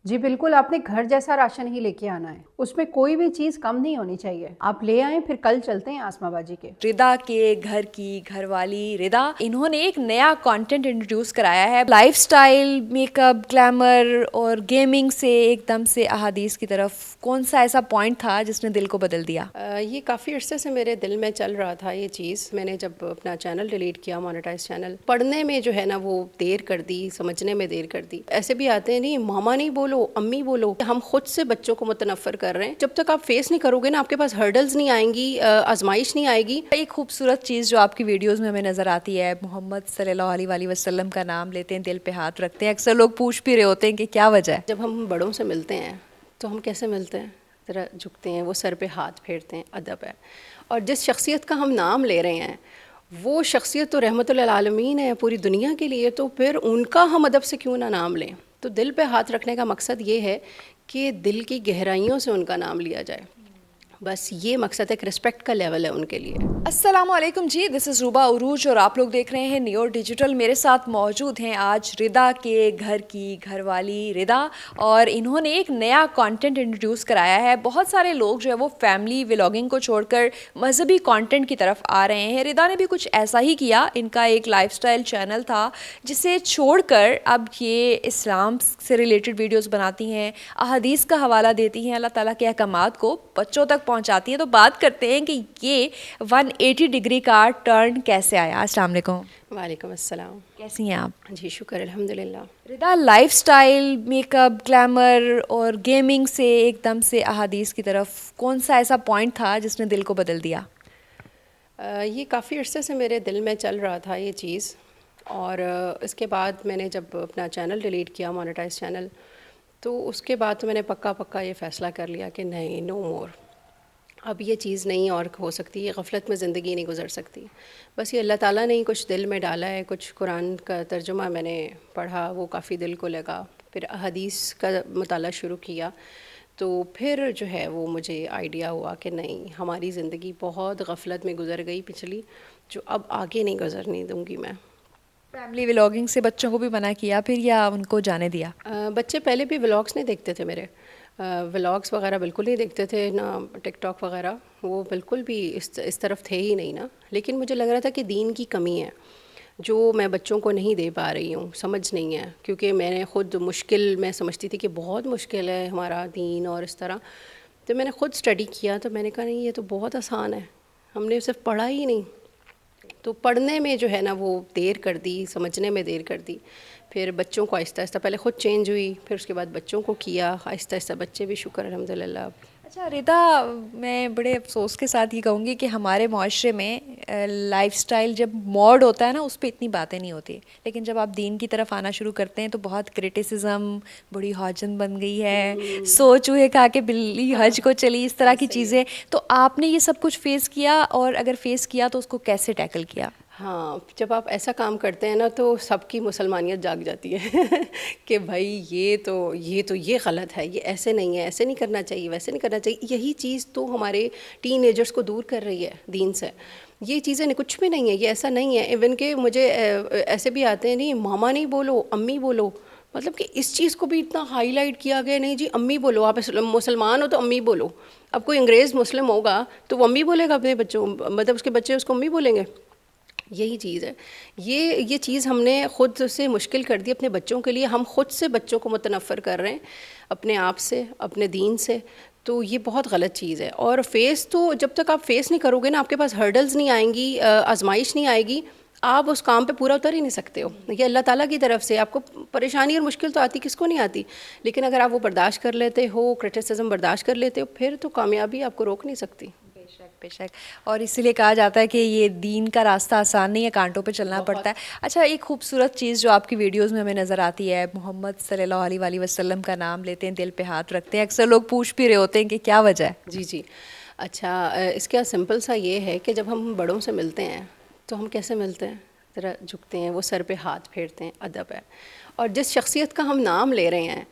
जी बिल्कुल, आपने घर जैसा राशन ही लेके आना है। उसमें कोई भी चीज कम नहीं होनी चाहिए। आप ले आएं, फिर कल चलते हैं आसमा बाजी के। रिदा के घर की घरवाली रिदा, इन्होंने एक नया कंटेंट इंट्रोड्यूस कराया है। लाइफस्टाइल, मेकअप, ग्लैमर और गेमिंग से एकदम से अहादीस की तरफ। कौन सा ऐसा पॉइंट था जिसने दिल को बदल दिया? ये काफ़ी अरसे से मेरे दिल में चल रहा था ये चीज़। मैंने जब अपना चैनल डिलीट किया, मोनेटाइज चैनल, पढ़ने में जो है ना वो देर कर दी, समझने में देर कर दी। ऐसे भी आते हैं, नहीं मामा नहीं बोलो, अम्मी बोलो। हम खुद से बच्चों को मुतनफ़र कर रहे हैं। जब तक आप फेस नहीं करोगे ना, आपके पास हर्डल्स नहीं आएंगी, आजमाइश नहीं आएगी। एक खूबसूरत चीज़ जो आपकी वीडियोस में हमें नज़र आती है, मोहम्मद सल्लल्लाहु अलैहि वसल्लम का नाम लेते हैं, दिल पे हाथ रखते हैं। अक्सर लोग पूछ भी रहे होते हैं कि क्या वजह है। जब हम बड़ों से मिलते हैं तो हम कैसे मिलते हैं? ज़रा झुकते हैं, वो सर पे हाथ फेरते हैं, अदब है। और जिस शख्सियत का हम नाम ले रहे हैं वो शख्सियत तो रहमतुल आलमीन है पूरी दुनिया के लिए, तो फिर उनका हम अदब से क्यों ना नाम लें। तो दिल पे हाथ रखने का मकसद ये है कि दिल की गहराइयों से उनका नाम लिया जाए। बस ये मकसद, एक रिस्पेक्ट का लेवल है उनके लिए। अस्सलामुअलैकुम जी, दिस इज़ रूबा उरूज और आप लोग देख रहे हैं नियो डिजिटल। मेरे साथ मौजूद हैं आज रिदा के घर की घरवाली रिदा, और इन्होंने एक नया कंटेंट इंट्रोड्यूस कराया है। बहुत सारे लोग जो है वो फैमिली व्लॉगिंग को छोड़कर मजहबी कंटेंट की तरफ आ रहे हैं। रिदा ने भी कुछ ऐसा ही किया। इनका एक लाइफस्टाइल चैनल था जिसे छोड़कर अब ये इस्लाम से रिलेटेड वीडियोस बनाती हैं, अहादीस का हवाला देती हैं, अल्लाह ताला के अहकामात को बच्चों तक पहुंचाती हैं। तो बात करते हैं कि ये 180 डिग्री का टर्न कैसे आया। अस्सलाम वालेकुम। वालेकुम अस्सलाम। कैसी हैं आप? जी शुक्र, अल्हम्दुलिल्लाह। रिदा, लाइफस्टाइल, मेकअप, ग्लैमर और गेमिंग से एकदम से अहादीस की तरफ, कौन सा ऐसा पॉइंट था जिसने दिल को बदल दिया? ये काफ़ी अरसे से मेरे दिल में चल रहा था ये चीज़। और इसके बाद मैंने जब अपना चैनल डिलीट किया, मोनेटाइज चैनल, तो उसके बाद तो मैंने पक्का पक्का ये फ़ैसला कर लिया कि नहीं, नो मोर। अब ये चीज़ नहीं और हो सकती, ये गफलत में ज़िंदगी नहीं गुजर सकती। बस ये अल्लाह ताला ने ही कुछ दिल में डाला है। कुछ कुरान का तर्जुमा मैंने पढ़ा, वो काफ़ी दिल को लगा। फिर हदीस का मुताला शुरू किया, तो फिर जो है वो मुझे आइडिया हुआ कि नहीं, हमारी ज़िंदगी बहुत गफलत में गुजर गई पिछली, जो अब आगे नहीं गुजरने दूँगी मैं। फैमिली व्लॉगिंग से बच्चों को भी मना किया फिर, या उनको जाने दिया? बच्चे पहले भी व्लॉग्स नहीं देखते थे मेरे। व्लॉग्स वगैरह बिल्कुल नहीं देखते थे ना, टिकटॉक वगैरह वो बिल्कुल भी इस तरफ थे ही नहीं ना। लेकिन मुझे लग रहा था कि दीन की कमी है जो मैं बच्चों को नहीं दे पा रही हूँ, समझ नहीं है। क्योंकि मैंने ख़ुद मुश्किल, मैं समझती थी कि बहुत मुश्किल है हमारा दीन और इस तरह। तो मैंने ख़ुद स्टडी किया, तो मैंने कहा नहीं, ये तो बहुत आसान है, हमने सिर्फ पढ़ा ही नहीं। तो पढ़ने में जो है ना वो देर कर दी, समझने में देर कर दी। फिर बच्चों को आहिस्ता आहिस्ता, पहले ख़ुद चेंज हुई, फिर उसके बाद बच्चों को किया आहिस्ता आहिस्ता। बच्चे भी शुक्र अल्हम्दुलिल्लाह। अच्छा रिदा, मैं बड़े अफसोस के साथ ये कहूँगी कि हमारे माशरे में लाइफस्टाइल जब मॉड होता है ना, उस पर इतनी बातें नहीं होती। लेकिन जब आप दीन की तरफ आना शुरू करते हैं तो बहुत क्रिटिसिज्म, बड़ी हौजन बन गई है, सो चूहे खा के बिल्ली हज को चली, इस तरह की चीज़ें। तो आपने ये सब कुछ फेस किया, और अगर फेस किया तो उसको कैसे टैकल किया? हाँ, जब आप ऐसा काम करते हैं ना तो सबकी मुसलमानियत जाग जाती है कि भाई ये गलत है, ये ऐसे नहीं है, ऐसे नहीं करना चाहिए, वैसे नहीं करना चाहिए। यही चीज़ तो हमारे टीनेजर्स को दूर कर रही है दीन से। ये चीज़ें कुछ भी नहीं है, ये ऐसा नहीं है। इवन के मुझे ऐसे भी आते हैं, नहीं मामा नहीं बोलो, अम्मी बोलो। मतलब कि इस चीज़ को भी इतना हाईलाइट किया गया, नहीं जी अम्मी बोलो, आप मुसलमान हो तो अम्मी बोलो। अब कोई अंग्रेज़ मुस्लिम होगा तो वो अम्मी बोलेगा अपने बच्चों, मतलब उसके बच्चे उसको अम्मी बोलेंगे। यही चीज़ है। ये चीज़ हमने ख़ुद से मुश्किल कर दी अपने बच्चों के लिए। हम ख़ुद से बच्चों को मुतनफ़र कर रहे हैं अपने आप से, अपने दीन से। तो ये बहुत गलत चीज़ है। और फ़ेस तो जब तक आप फ़ेस नहीं करोगे ना, आपके पास हर्डल्स नहीं आएंगी, आजमाइश नहीं आएगी, आप उस काम पे पूरा उतर ही नहीं सकते हो। ये अल्लाह ताला की तरफ से आपको परेशानी और मुश्किल तो आती, किसको नहीं आती। लेकिन अगर आप वो बर्दाश्त कर लेते हो, क्रिटिसिज्म बर्दाश्त कर लेते हो, फिर तो कामयाबी आपको रोक नहीं सकती। बेशक बेशक। और इसीलिए कहा जाता है कि ये दीन का रास्ता आसान नहीं है, कांटों पे चलना पड़ता है। अच्छा, एक खूबसूरत चीज़ जो आपकी वीडियोस में हमें नज़र आती है, मोहम्मद सल्लल्लाहु अलैहि वसल्लम का नाम लेते हैं, दिल पे हाथ रखते हैं। अक्सर लोग पूछ भी रहे होते हैं कि क्या वजह है? जी जी। अच्छा, इसका सिंपल सा ये है कि जब हम बड़ों से मिलते हैं तो हम कैसे मिलते हैं? ज़रा झुकते हैं, वो सर पे हाथ फेरते हैं, अदब है। और जिस शख्सियत का हम नाम ले रहे हैं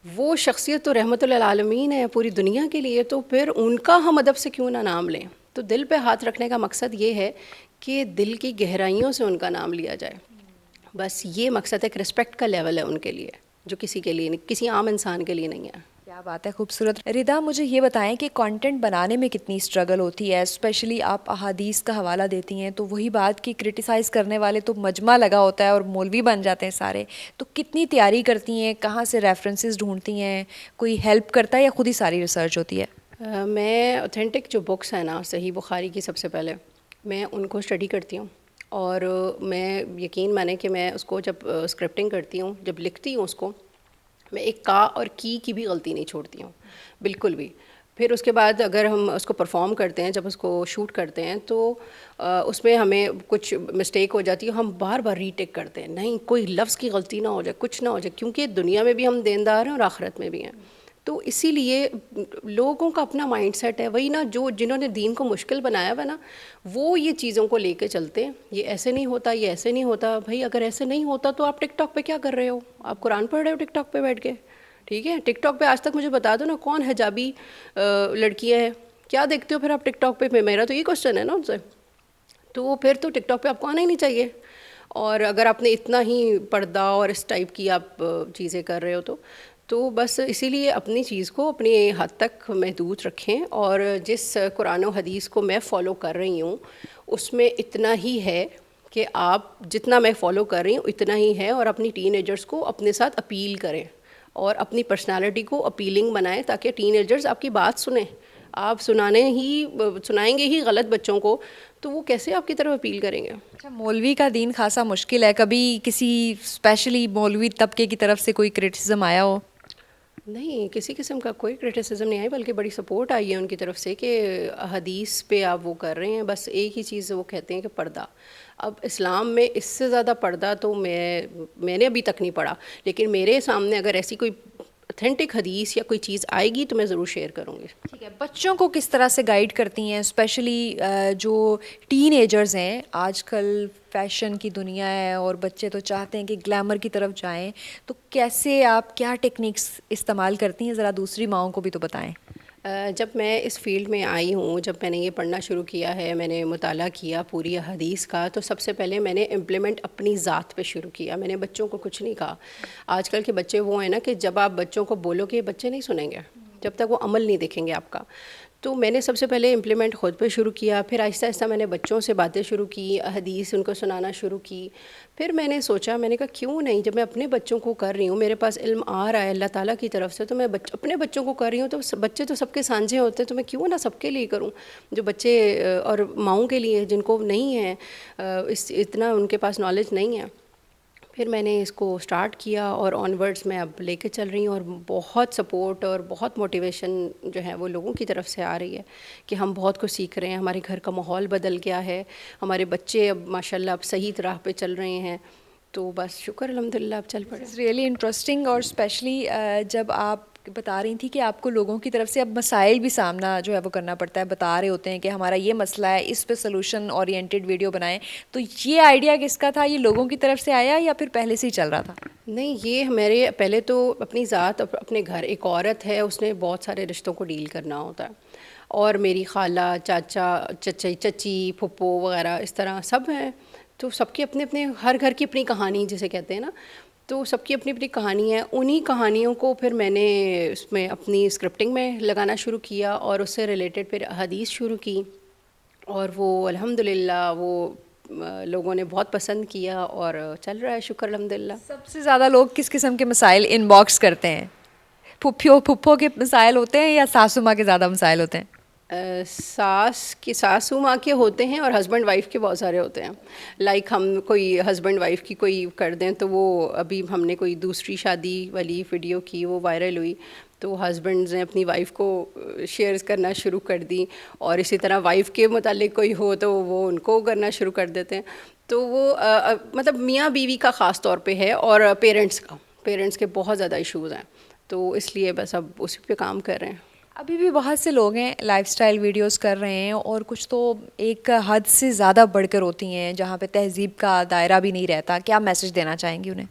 वो शख्सियत तो रहमतुल आलमीन है पूरी दुनिया के लिए, तो फिर उनका हम अदब से क्यों ना नाम लें। तो दिल पे हाथ रखने का मकसद ये है कि दिल की गहराइयों से उनका नाम लिया जाए। बस ये मकसद, एक रिस्पेक्ट का लेवल है उनके लिए। जो किसी के लिए नहीं, किसी आम इंसान के लिए नहीं है। क्या बात है, खूबसूरत। रिदा, मुझे ये बताएं कि कंटेंट बनाने में कितनी स्ट्रगल होती है, स्पेशली आप अहादीस का हवाला देती हैं, तो वही बात कि क्रिटिसाइज़ करने वाले तो मजमा लगा होता है और मौलवी बन जाते हैं सारे, तो कितनी तैयारी करती हैं, कहाँ से रेफरेंसेस ढूंढती हैं, कोई हेल्प करता है या खुद ही सारी रिसर्च होती है? मैं ऑथेंटिक जो बुक्स हैं ना, सही बुखारी की सबसे पहले मैं उनको स्टडी करती हूँ, और मैं यकीन माने कि मैं उसको जब स्क्रिप्टिंग करती हूँ, जब लिखती हूँ उसको, मैं एक का और की भी गलती नहीं छोड़ती हूँ बिल्कुल भी। फिर उसके बाद अगर हम उसको परफॉर्म करते हैं, जब उसको शूट करते हैं, तो उसमें हमें कुछ मिस्टेक हो जाती है, हम बार बार रीटेक करते हैं, नहीं कोई लफ्ज़ की गलती ना हो जाए, कुछ ना हो जाए, क्योंकि दुनिया में भी हम देनदार हैं और आखिरत में भी हैं। तो इसीलिए लोगों का अपना माइंडसेट है, वही ना, जो जिन्होंने दीन को मुश्किल बनाया हुआ ना, वो ये चीज़ों को लेके चलते हैं, ये ऐसे नहीं होता, ये ऐसे नहीं होता। भाई अगर ऐसे नहीं होता तो आप टिकटॉक पे क्या कर रहे हो? आप कुरान पढ़ रहे हो टिकटॉक पे बैठ के? ठीक है, टिकटॉक पे आज तक मुझे बता दो ना, कौन हिजाबी लड़कियाँ हैं, क्या देखते हो फिर आप टिकटॉक पे? मेरा तो ये क्वेश्चन है ना उनसे। तो फिर तो टिकटॉक पे आपको आना ही नहीं चाहिए। और अगर आपने इतना ही पर्दा और इस टाइप की आप चीज़ें कर रहे हो, तो बस इसीलिए अपनी चीज़ को अपने हद तक महदूद रखें, और जिस कुरान और हदीस को मैं फ़ॉलो कर रही हूँ उसमें इतना ही है कि आप जितना मैं फ़ॉलो कर रही हूँ इतना ही है, और अपनी टीनेजर्स को अपने साथ अपील करें और अपनी पर्सनालिटी को अपीलिंग बनाएं, ताकि टीनेजर्स आपकी बात सुने। आप सुनाएंगे ही गलत बच्चों को, तो वो कैसे आपकी तरफ अपील करेंगे? अच्छा, मौलवी का दीन खासा मुश्किल है, कभी किसी स्पेशली मौलवी तबके की तरफ से कोई क्रिटिसिज्म आया हो? नहीं, किसी किस्म का कोई क्रिटिसिज्म नहीं आई, बल्कि बड़ी सपोर्ट आई है उनकी तरफ से कि हदीस पे आप वो कर रहे हैं। बस एक ही चीज़ वो कहते हैं कि पर्दा। अब इस्लाम में इससे ज़्यादा पर्दा तो मैंने अभी तक नहीं पढ़ा, लेकिन मेरे सामने अगर ऐसी कोई ऑथेंटिक हदीस या कोई चीज़ आएगी तो मैं ज़रूर शेयर करूँगी। ठीक है, बच्चों को किस तरह से गाइड करती हैं, स्पेशली जो टीनेजर्स हैं? आजकल फैशन की दुनिया है और बच्चे तो चाहते हैं कि ग्लैमर की तरफ जाएं, तो कैसे आप क्या टेक्निक्स इस्तेमाल करती हैं, ज़रा दूसरी माओं को भी तो बताएं। जब मैं इस फील्ड में आई हूँ, जब मैंने ये पढ़ना शुरू किया है, मैंने मुताला किया पूरी हदीस का, तो सबसे पहले मैंने इम्प्लीमेंट अपनी ज़ात पे शुरू किया। मैंने बच्चों को कुछ नहीं कहा। आजकल के बच्चे वो हैं ना कि जब आप बच्चों को बोलोगे, बच्चे नहीं सुनेंगे जब तक वो अमल नहीं देखेंगे आपका। तो मैंने सबसे पहले इम्प्लीमेंट ख़ुद पे शुरू किया, फिर आहिस्ता आहिस्ता मैंने बच्चों से बातें शुरू की, हदीस उनको सुनाना शुरू की। फिर मैंने सोचा, मैंने कहा क्यों नहीं, जब मैं अपने बच्चों को कर रही हूँ, मेरे पास इल्म आ रहा है अल्लाह ताला की तरफ से, तो मैं अपने बच्चों को कर रही हूँ, तो बच्चे तो सबके साझे होते हैं, तो मैं क्यों ना सबके लिए करूँ। जो बच्चे और माओं के लिए जिनको नहीं है इतना उनके पास नॉलेज नहीं है। फिर मैंने इसको स्टार्ट किया और ऑनवर्ड्स मैं अब लेके चल रही हूँ, और बहुत सपोर्ट और बहुत मोटिवेशन जो है वो लोगों की तरफ से आ रही है कि हम बहुत कुछ सीख रहे हैं, हमारे घर का माहौल बदल गया है, हमारे बच्चे अब माशाल्लाह अब सही राह पे चल रहे हैं। तो बस शुक्र अल्हम्दुलिल्लाह अब चल पड़े। इट्स रियली इंटरेस्टिंग, और स्पेशली जब आप बता रही थी कि आपको लोगों की तरफ से अब मसाइल भी सामना जो है वो करना पड़ता है, बता रहे होते हैं कि हमारा ये मसला है, इस पे सोल्यूशन ओरिएंटेड वीडियो बनाएं, तो ये आइडिया किसका था? ये लोगों की तरफ से आया या फिर पहले से ही चल रहा था? नहीं, ये मेरे पहले तो अपनी ज़ात, अपने घर एक औरत है, उसने बहुत सारे रिश्तों को डील करना होता है, और मेरी खाला, चाचा, चची, फुप्पो वगैरह इस तरह सब हैं। तो सबकी अपने अपने, हर घर की अपनी कहानी जिसे कहते हैं ना, तो सबकी अपनी अपनी कहानी है। उन्हीं कहानियों को फिर मैंने उसमें अपनी स्क्रिप्टिंग में लगाना शुरू किया, और उससे रिलेटेड फिर हदीस शुरू की, और वो अल्हम्दुलिल्लाह वो लोगों ने बहुत पसंद किया और चल रहा है शुक्र अल्हम्दुलिल्लाह। सबसे ज़्यादा लोग किस किस्म के मसाइल इनबॉक्स करते हैं? फुप्पो के मसाइल होते हैं या सासू माँ के ज़्यादा मसाइल होते हैं? सासू माँ के होते हैं, और हस्बैंड वाइफ के बहुत सारे होते हैं। लाइक हम कोई हस्बैंड वाइफ की कोई कर दें, तो वो अभी हमने कोई दूसरी शादी वाली वीडियो की, वो वायरल हुई, तो हस्बैंड्स ने अपनी वाइफ को शेयर करना शुरू कर दी, और इसी तरह वाइफ के मुतालिक कोई हो तो वो उनको करना शुरू कर देते हैं। तो वो मतलब मियाँ बीवी का ख़ास तौर पे है, और पेरेंट्स के बहुत ज़्यादा इश्यूज़ हैं, तो इसलिए बस अब उसी पे काम कर रहे हैं। अभी भी बहुत से लोग हैं लाइफस्टाइल वीडियोस कर रहे हैं, और कुछ तो एक हद से ज़्यादा बढ़कर होती हैं जहाँ पे तहज़ीब का दायरा भी नहीं रहता। क्या मैसेज देना चाहेंगी उन्हें?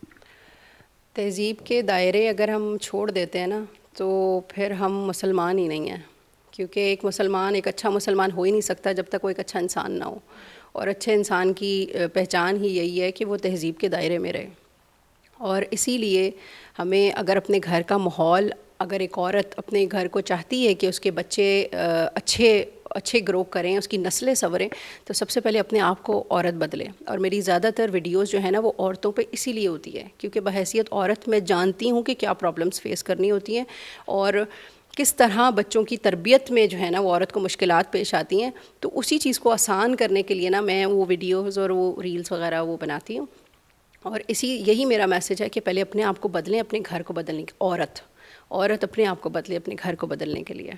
तहज़ीब के दायरे अगर हम छोड़ देते हैं ना, तो फिर हम मुसलमान ही नहीं हैं, क्योंकि एक मुसलमान एक अच्छा मुसलमान हो ही नहीं सकता जब तक वो एक अच्छा इंसान ना हो, और अच्छे इंसान की पहचान ही यही है कि वो तहज़ीब के दायरे में रहे। और इसीलिए हमें अगर अपने घर का माहौल, अगर एक औरत अपने घर को चाहती है कि उसके बच्चे अच्छे ग्रो करें, उसकी नस्लें संवरें, तो सबसे पहले अपने आप को औरत बदले। और मेरी ज़्यादातर वीडियोस जो है ना वो औरतों पे इसीलिए होती है क्योंकि बहैसियत औरत मैं जानती हूँ कि क्या प्रॉब्लम्स फेस करनी होती हैं और किस तरह बच्चों की तरबियत में जो है ना वो औरत को मुश्किलात पेश आती हैं। तो उसी चीज़ को आसान करने के लिए ना मैं वो वीडियोज़ और वो रील्स वगैरह वो बनाती हूँ। और यही मेरा मैसेज है कि पहले अपने आप को बदलें, अपने घर को बदलने की औरत अपने आप को बदले अपने घर को बदलने के लिए।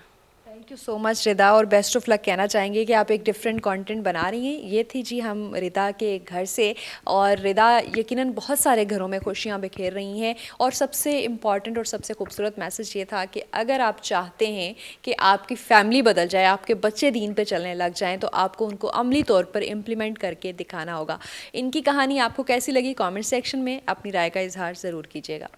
थैंक यू सो मच रिदा, और बेस्ट ऑफ लक कहना चाहेंगे कि आप एक डिफरेंट कंटेंट बना रही हैं। ये थी जी हम रिदा के घर से, और रिदा यकीनन बहुत सारे घरों में खुशियाँ बिखेर रही हैं। और सबसे इम्पॉर्टेंट और सबसे खूबसूरत मैसेज ये था कि अगर आप चाहते हैं कि आपकी फैमिली बदल जाए, आपके बच्चे दीन पे चलने लग जाएं, तो आपको उनको अमली तौर पर इम्प्लीमेंट करके दिखाना होगा। इनकी कहानी आपको कैसी लगी कमेंट सेक्शन में अपनी राय का इजहार ज़रूर कीजिएगा।